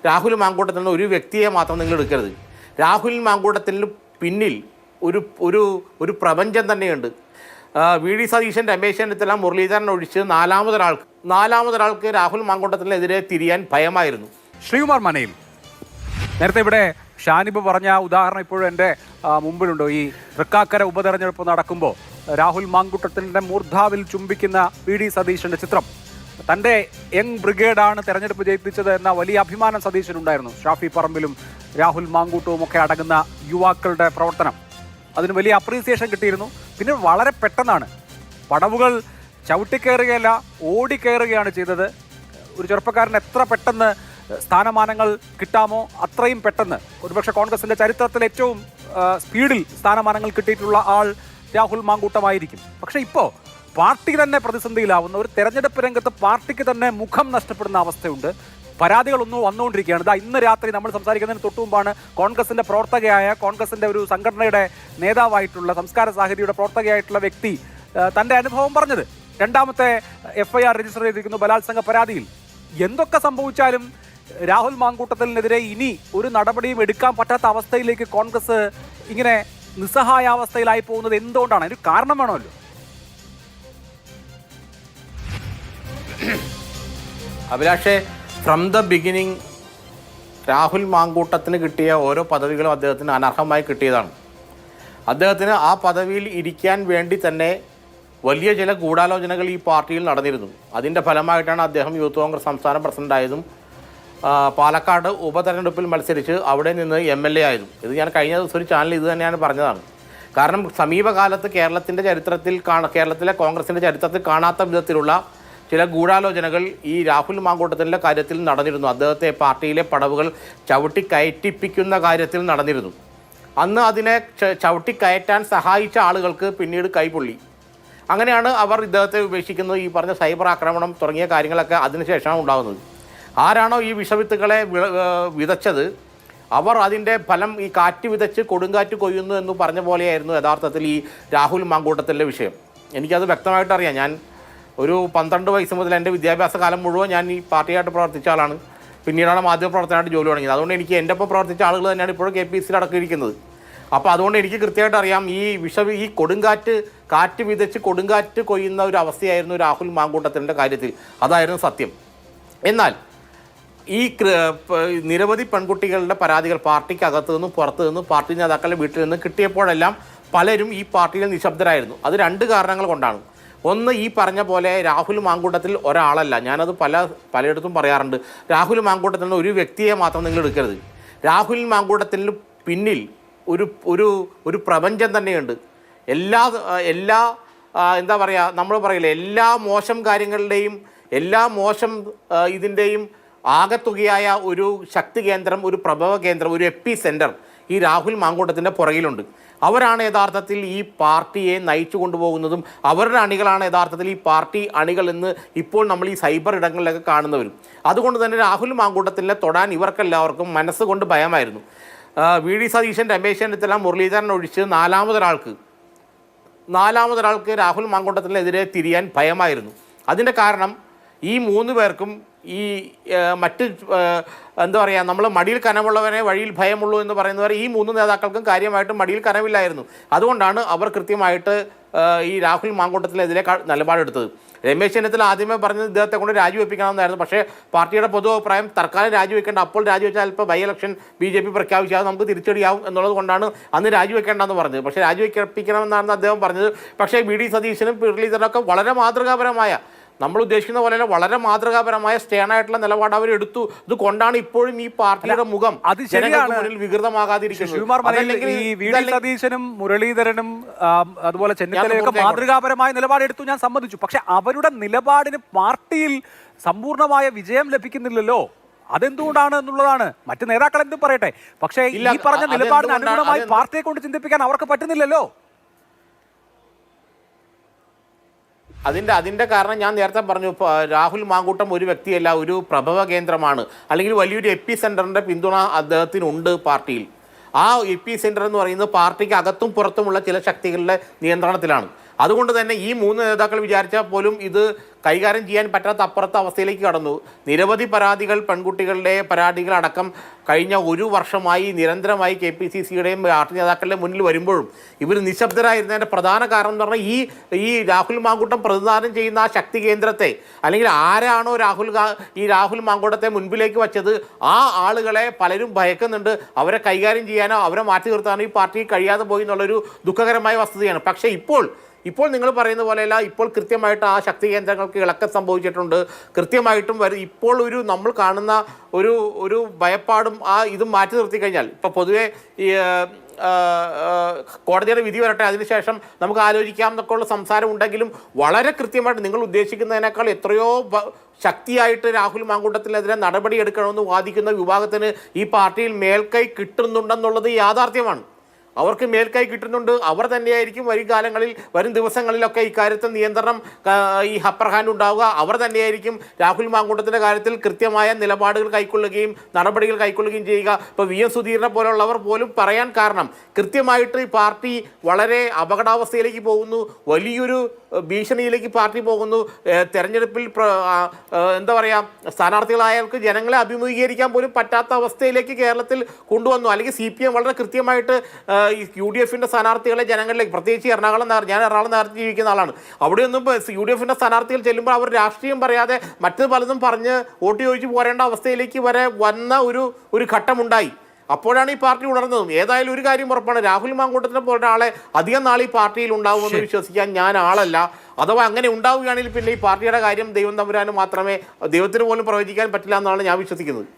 രാഹുൽ മാങ്കൂട്ടത്തിൽ ഒരു വ്യക്തിയെ മാത്രം നിങ്ങൾ എടുക്കരുത്. രാഹുൽ മാങ്കൂട്ടത്തിന് പിന്നിൽ ഒരു ഒരു ഒരു പ്രപഞ്ചം തന്നെയുണ്ട്. വി ഡി സതീശൻ, രമേശ് ചെന്നിത്തല, മുരളീധരൻ ഒഴിച്ച് നാലാമതൊരാൾക്ക് രാഹുൽ മാങ്കൂട്ടത്തിനെതിരെ തിരിയാൻ ഭയമായിരുന്നു. ശ്രീകുമാർ മനയിൽ, നേരത്തെ ഇവിടെ ഷാനിബ് പറഞ്ഞ ഉദാഹരണം ഇപ്പോഴും എൻ്റെ മുമ്പിലുണ്ടോ? ഈ തൃക്കാക്കര ഉപതെരഞ്ഞെടുപ്പ് നടക്കുമ്പോൾ രാഹുൽ മാങ്കൂട്ടത്തിൻ്റെ മൂർധാവിൽ ചുംബിക്കുന്ന വി ഡി സതീശൻ്റെ ചിത്രം. തൻ്റെ യങ് ബ്രിഗേഡാണ് തെരഞ്ഞെടുപ്പ് ജയിപ്പിച്ചത് എന്ന വലിയ അഭിമാനം സതീശനുണ്ടായിരുന്നു. ഷാഫി പറമ്പിലും രാഹുൽ മാങ്കൂട്ടവും ഒക്കെ അടങ്ങുന്ന യുവാക്കളുടെ പ്രവർത്തനം, അതിന് വലിയ അപ്രീസിയേഷൻ കിട്ടിയിരുന്നു. പിന്നെ വളരെ പെട്ടെന്നാണ് പടവുകൾ ചവിട്ടിക്കയറുകയല്ല, ഓടിക്കയറുകയാണ് ചെയ്തത്. ഒരു ചെറുപ്പക്കാരന് എത്ര പെട്ടെന്ന് സ്ഥാനമാനങ്ങൾ കിട്ടാമോ അത്രയും പെട്ടെന്ന്, ഒരുപക്ഷെ കോൺഗ്രസിൻ്റെ ചരിത്രത്തിൽ ഏറ്റവും സ്പീഡിൽ സ്ഥാനമാനങ്ങൾ കിട്ടിയിട്ടുള്ള ആൾ രാഹുൽ മാങ്കൂട്ടമായിരിക്കും. പക്ഷേ ഇപ്പോൾ പാർട്ടി തന്നെ പ്രതിസന്ധിയിലാവുന്ന ഒരു തെരഞ്ഞെടുപ്പ് രംഗത്ത് പാർട്ടിക്ക് തന്നെ മുഖം നഷ്ടപ്പെടുന്ന അവസ്ഥയുണ്ട്. പരാതികളൊന്നും വന്നുകൊണ്ടിരിക്കുകയാണ്. ഇന്ന് രാത്രി നമ്മൾ സംസാരിക്കുന്നതിന് തൊട്ടു മുമ്പാണ് കോൺഗ്രസിൻ്റെ പ്രവർത്തകയായ, കോൺഗ്രസിൻ്റെ ഒരു സംഘടനയുടെ നേതാവായിട്ടുള്ള, സംസ്കാര സാഹിതിയുടെ പ്രവർത്തകയായിട്ടുള്ള വ്യക്തി തൻ്റെ അനുഭവം പറഞ്ഞത്. രണ്ടാമത്തെ FIR രജിസ്റ്റർ ചെയ്തിരിക്കുന്നു ബലാത്സംഗ പരാതിയിൽ. എന്തൊക്കെ സംഭവിച്ചാലും രാഹുൽ മാങ്കൂട്ടത്തിനെതിരെ ഇനി ഒരു നടപടിയും എടുക്കാൻ പറ്റാത്ത അവസ്ഥയിലേക്ക് കോൺഗ്രസ് ഇങ്ങനെ നിസ്സഹായാവസ്ഥയിലായി പോകുന്നത് എന്തുകൊണ്ടാണ്? അതിന് കാരണം വേണമല്ലോ. അഭിലാഷേ, ഫ്രം ദ ബിഗിനിങ് രാഹുൽ മാങ്കൂട്ടത്തിന് കിട്ടിയ ഓരോ പദവികളും അദ്ദേഹത്തിന് അനർഹമായി കിട്ടിയതാണ്. അദ്ദേഹത്തിന് ആ പദവിയിൽ ഇരിക്കാൻ വേണ്ടി തന്നെ വലിയ ചില ഗൂഢാലോചനകൾ ഈ പാർട്ടിയിൽ നടന്നിരുന്നു. അതിൻ്റെ ഫലമായിട്ടാണ് അദ്ദേഹം യൂത്ത് കോൺഗ്രസ് സംസ്ഥാന പ്രസിഡൻ്റായതും പാലക്കാട് ഉപതെരഞ്ഞെടുപ്പിൽ മത്സരിച്ച് അവിടെ നിന്ന് MLA ആയതും. ഇത് ഞാൻ കഴിഞ്ഞ ദിവസം ഒരു ചാനൽ ഇത് തന്നെയാണ് പറഞ്ഞതാണ്. കാരണം സമീപകാലത്ത് കേരളത്തിലെ കോൺഗ്രസിൻ്റെ ചരിത്രത്തിൽ കാണാത്ത വിധത്തിലുള്ള ചില ഗൂഢാലോചനകൾ ഈ രാഹുൽ മാങ്കൂട്ടത്തിൻ്റെ കാര്യത്തിൽ നടന്നിരുന്നു. അദ്ദേഹത്തെ പാർട്ടിയിലെ പടവുകൾ ചവിട്ടിക്കയറ്റിപ്പിക്കുന്ന കാര്യത്തിൽ നടന്നിരുന്നു. അന്ന് അതിനെ ചവിട്ടിക്കയറ്റാൻ സഹായിച്ച ആളുകൾക്ക് പിന്നീട് കൈപൊള്ളി. അങ്ങനെയാണ് അവർ ഇദ്ദേഹത്തെ ഉപേക്ഷിക്കുന്നത്. ഈ പറഞ്ഞ സൈബർ ആക്രമണം തുടങ്ങിയ കാര്യങ്ങളൊക്കെ അതിനുശേഷമാണ് ഉണ്ടാകുന്നത്. ആരാണോ ഈ വിഷവിത്തുകളെ വിതച്ചത്, അവർ അതിൻ്റെ ഫലം ഈ കാറ്റ് വിതച്ച് കൊടുങ്കാറ്റ് കൊയ്യുന്നു എന്ന് പറഞ്ഞ പോലെയായിരുന്നു യഥാർത്ഥത്തിൽ ഈ രാഹുൽ മാങ്കൂട്ടത്തിൻ്റെ വിഷയം. എനിക്കത് വ്യക്തമായിട്ടറിയാം. ഞാൻ ഒരു 12 വയസ്സ് മുതൽ എൻ്റെ വിദ്യാഭ്യാസ കാലം മുഴുവൻ ഞാൻ ഈ പാർട്ടിയായിട്ട് പ്രവർത്തിച്ച ആളാണ്. പിന്നീടാണ് മാധ്യമപ്രവർത്തനമായിട്ട് ജോലി തുടങ്ങിയത്. അതുകൊണ്ട് എനിക്ക് എൻ്റെ ഒപ്പം പ്രവർത്തിച്ച ആളുകൾ തന്നെയാണ് ഇപ്പോഴും KPCയിൽ അടക്കിയിരിക്കുന്നത്. അപ്പോൾ അതുകൊണ്ട് എനിക്ക് കൃത്യമായിട്ട് അറിയാം ഈ കാറ്റ് വിതച്ച് കൊടുങ്കാറ്റ് കൊയ്യുന്ന ഒരു അവസ്ഥയായിരുന്നു രാഹുൽ മാങ്കൂട്ടത്തിൻ്റെ കാര്യത്തിൽ. അതായിരുന്നു സത്യം. എന്നാൽ ഈ നിരവധി പെൺകുട്ടികളുടെ പരാതികൾ പാർട്ടിക്കകത്തു നിന്നും പുറത്തു നിന്നും പാർട്ടി നേതാക്കളുടെ വീട്ടിൽ നിന്നും കിട്ടിയപ്പോഴെല്ലാം പലരും ഈ പാർട്ടിയിൽ നിശബ്ദരായിരുന്നു. അത് 2 കാരണങ്ങൾ കൊണ്ടാണ്. ഒന്ന്, ഈ പറഞ്ഞ പോലെ രാഹുൽ മാങ്കൂട്ടത്തിൽ ഒരാളല്ല, ഞാനത് പലയിടത്തും പറയാറുണ്ട്, രാഹുൽ മാങ്കൂട്ടത്തിൽ ഒരു വ്യക്തിയെ മാത്രം നിങ്ങൾ എടുക്കരുത്. രാഹുൽ മാങ്കൂട്ടത്തിന് പിന്നിൽ ഒരു പ്രപഞ്ചം തന്നെയുണ്ട്. എല്ലാ എന്താ പറയുക, നമ്മൾ പറയില്ലേ, എല്ലാ മോശം കാര്യങ്ങളുടെയും എല്ലാ മോശം ഇതിൻ്റെയും ആകത്തുകയായ ഒരു ശക്തി കേന്ദ്രം, ഒരു പ്രഭവ കേന്ദ്രം, ഒരു എപ്പി സെൻറ്റർ ഈ രാഹുൽ മാങ്കൂട്ടത്തിൻ്റെ പുറകിലുണ്ട്. അവരാണ് യഥാർത്ഥത്തിൽ ഈ പാർട്ടിയെ നയിച്ചു കൊണ്ടുപോകുന്നതും അവരുടെ അണികളാണ് യഥാർത്ഥത്തിൽ ഈ പാർട്ടി അണികൾ എന്ന് ഇപ്പോൾ നമ്മൾ ഈ സൈബർ ഇടങ്ങളിലൊക്കെ കാണുന്നവരും. അതുകൊണ്ട് തന്നെ രാഹുൽ മാങ്കൂട്ടത്തിനെ തൊടാൻ ഇവർക്കെല്ലാവർക്കും മനസ്സുകൊണ്ട് ഭയമായിരുന്നു. വി ഡി സതീശൻ, രമേശ് ചെന്നിത്തല, മുരളീധരൻ ഒഴിച്ച് നാലാമതൊരാൾക്ക് രാഹുൽ മാങ്കൂട്ടത്തിനെതിരെ തിരിയാൻ ഭയമായിരുന്നു. അതിൻ്റെ കാരണം ഈ 3 പേർക്കും ഈ മറ്റ് എന്താ പറയുക, നമ്മൾ മടിയിൽ കനമുള്ളവനെ വഴിയിൽ ഭയമുള്ളൂ എന്ന് പറയുന്നവർ ഈ 3 നേതാക്കൾക്കും കാര്യമായിട്ട് മടിയിൽ കനമില്ലായിരുന്നു. അതുകൊണ്ടാണ് അവർ കൃത്യമായിട്ട് ഈ രാഹുൽ മാങ്കൂട്ടത്തിനെതിരെ നിലപാടെടുത്തത്. രമേശ് ചെന്നിത്തല ആദ്യമേ പറഞ്ഞത് ഇദ്ദേഹത്തെ കൊണ്ട് രാജിവെപ്പിക്കണമെന്നായിരുന്നു. പക്ഷേ പാർട്ടിയുടെ പൊതു അഭിപ്രായം തൽക്കാലം രാജിവെക്കേണ്ട, അപ്പോൾ രാജിവെച്ചാൽ ഇപ്പോൾ ബൈ ഇലക്ഷൻ BJP പ്രഖ്യാപിച്ചാൽ നമുക്ക് തിരിച്ചടിയാവും എന്നുള്ളത് കൊണ്ടാണ് അന്ന് രാജിവെക്കേണ്ടെന്ന് പറഞ്ഞത്. പക്ഷേ രാജിവെപ്പിക്കണമെന്നാണ് അദ്ദേഹം പറഞ്ഞത്. പക്ഷേ വി ഡി സതീശനും മുരളീധരനൊക്കെ വളരെ മാതൃകാപരമായ, നമ്മൾ ഉദ്ദേശിക്കുന്ന പോലെ വളരെ മാതൃകാപരമായ സ്റ്റേണായിട്ടുള്ള നിലപാട് അവർ എടുത്തു. ഇത് കൊണ്ടാണ് ഇപ്പോഴും ഈ പാർട്ടിയുടെ മുഖം മുന്നിൽ വികൃതമാകാതിരിക്കുന്നത്. സതീശനും മുരളീധരനും അതുപോലെ ചെന്നിത്തലയൊക്കെ മാതൃകാപരമായ നിലപാടെടുത്തു, ഞാൻ സമ്മതിച്ചു. പക്ഷെ അവരുടെ നിലപാടിന് പാർട്ടിയിൽ സമ്പൂർണ്ണമായ വിജയം ലഭിക്കുന്നില്ലല്ലോ. അതെന്തുകൊണ്ടാണ് എന്നുള്ളതാണ്. മറ്റു നേതാക്കൾ എന്തും പറയട്ടെ, പക്ഷേ ഈ പറഞ്ഞ നിലപാടിന് അനുകൂലമായി പാർട്ടിയെ കൊണ്ട് ചിന്തിപ്പിക്കാൻ അവർക്ക് പറ്റുന്നില്ലല്ലോ. അതിൻ്റെ കാരണം ഞാൻ നേരത്തെ പറഞ്ഞു, രാഹുൽ മാങ്കൂട്ടം ഒരു വ്യക്തിയല്ല, ഒരു പ്രഭവ കേന്ദ്രമാണ്, അല്ലെങ്കിൽ വലിയൊരു എപ്പി സെൻറ്ററിൻ്റെ പിന്തുണ അദ്ദേഹത്തിനുണ്ട് പാർട്ടിയിൽ. ആ എപ്പി സെൻറ്റർ എന്ന് പറയുന്നത് പാർട്ടിക്ക് അകത്തും പുറത്തുമുള്ള ചില ശക്തികളുടെ നിയന്ത്രണത്തിലാണ്. അതുകൊണ്ട് തന്നെ ഈ 3 നേതാക്കൾ വിചാരിച്ചാൽ പോലും ഇത് കൈകാര്യം ചെയ്യാൻ പറ്റാത്ത അപ്പുറത്തെ അവസ്ഥയിലേക്ക് കടന്നു. നിരവധി പരാതികൾ, പെൺകുട്ടികളുടെ പരാതികളടക്കം കഴിഞ്ഞ 1 വർഷമായി നിരന്തരമായി KPCCയുടെയും പാർട്ടി നേതാക്കളുടെ മുന്നിൽ വരുമ്പോഴും ഇവർ നിശബ്ദരായിരുന്നതിൻ്റെ പ്രധാന കാരണം എന്ന് പറഞ്ഞാൽ ഈ രാഹുൽ മാങ്കൂട്ടം പ്രതിനിധാനം ചെയ്യുന്ന ആ ശക്തി കേന്ദ്രത്തെ, അല്ലെങ്കിൽ ആരാണോ രാഹുൽ മാങ്കൂട്ടത്തെ മുൻപിലേക്ക് വച്ചത്, ആ ആളുകളെ പലരും ഭയക്കുന്നുണ്ട്. അവരെ കൈകാര്യം ചെയ്യാനോ അവരെ മാറ്റി നിർത്താനോ ഈ പാർട്ടിക്ക് കഴിയാതെ പോയി എന്നുള്ളൊരു ദുഃഖകരമായ വസ്തുതയാണ്. പക്ഷേ ഇപ്പോൾ നിങ്ങൾ പറയുന്ന പോലെയല്ല. ഇപ്പോൾ കൃത്യമായിട്ട് ആ ശക്തി കേന്ദ്രങ്ങൾക്ക് ഇളക്കം സംഭവിച്ചിട്ടുണ്ട്. കൃത്യമായിട്ടും ഇപ്പോൾ നമ്മൾ കാണുന്ന ഒരു ഭയപ്പാടും ഇതും മാറ്റി നിർത്തി കഴിഞ്ഞാൽ, ഇപ്പോൾ പൊതുവെ ഈ കോടതിയുടെ വിധി വരട്ടെ, അതിനുശേഷം നമുക്ക് ആലോചിക്കാം എന്നൊക്കെ ഉള്ള സംസാരം ഉണ്ടെങ്കിലും വളരെ കൃത്യമായിട്ട് നിങ്ങൾ ഉദ്ദേശിക്കുന്നതിനേക്കാൾ എത്രയോ ശക്തിയായിട്ട് രാഹുൽ മാങ്കൂട്ടത്തിനെതിരെ നടപടിയെടുക്കണമെന്ന് വാദിക്കുന്ന വിഭാഗത്തിന് ഈ പാർട്ടിയിൽ മേൽക്കൈ കിട്ടുന്നുണ്ടെന്നുള്ളത് യാഥാർത്ഥ്യമാണ്. അവർക്ക് മേൽക്കൈ കിട്ടുന്നുണ്ട്. അവർ തന്നെയായിരിക്കും വരും ദിവസങ്ങളിലൊക്കെ ഇക്കാര്യത്തിൽ നിയന്ത്രണം ഈ അപ്പർ ഹാൻഡ് ഉണ്ടാവുക. അവർ തന്നെയായിരിക്കും രാഹുൽ മാങ്കൂട്ടത്തിൻ്റെ കാര്യത്തിൽ കൃത്യമായ നിലപാടുകൾ കൈക്കൊള്ളുകയും നടപടികൾ കൈക്കൊള്ളുകയും ചെയ്യുക. ഇപ്പോൾ VM സുധീറിനെ പോലുള്ളവർ പോലും പറയാൻ കാരണം കൃത്യമായിട്ട് ഈ പാർട്ടി വളരെ അപകടാവസ്ഥയിലേക്ക് പോകുന്നു, വലിയൊരു ഭീഷണിയിലേക്ക് പാർട്ടി പോകുന്നു. തെരഞ്ഞെടുപ്പിൽ എന്താ പറയുക, സ്ഥാനാർത്ഥികളായവർക്ക് ജനങ്ങളെ അഭിമുഖീകരിക്കാൻ പോലും പറ്റാത്ത അവസ്ഥയിലേക്ക് കേരളത്തിൽ കൊണ്ടുവന്നു. അല്ലെങ്കിൽ CPM വളരെ കൃത്യമായിട്ട് ഈ UDFിൻ്റെ സ്ഥാനാർത്ഥികളെ ജനങ്ങളിലേക്ക്, പ്രത്യേകിച്ച് ഞാൻ എറണാകുളം നേരത്തെ ജീവിക്കുന്ന ആളാണ്. അവിടെയൊന്നും UDFിൻ്റെ സ്ഥാനാർത്ഥികൾ ചെല്ലുമ്പോൾ അവർ രാഷ്ട്രീയം പറയാതെ മറ്റു പലതും പറഞ്ഞ് വോട്ട് ചോദിച്ച് പോരേണ്ട അവസ്ഥയിലേക്ക് വരെ വന്ന ഒരു ഘട്ടമുണ്ടായി. അപ്പോഴാണ് ഈ പാർട്ടി ഉണർന്നതും. ഏതായാലും ഒരു കാര്യം ഉറപ്പാണ്, രാഹുൽ മാങ്കൂട്ടത്തിനെ പോലെ ആളെ അധികം നാൾ ഈ പാർട്ടിയിൽ ഉണ്ടാവുമെന്ന് വിശ്വസിക്കാൻ ഞാൻ ആളല്ല. അഥവാ അങ്ങനെ ഉണ്ടാവുകയാണെങ്കിൽ പിന്നെ ഈ പാർട്ടിയുടെ കാര്യം ദൈവം തമ്പുരാന് മാത്രമേ, ദൈവത്തിന് പോലും പ്രവചിക്കാൻ പറ്റില്ല എന്നാണ് ഞാൻ വിശ്വസിക്കുന്നത്.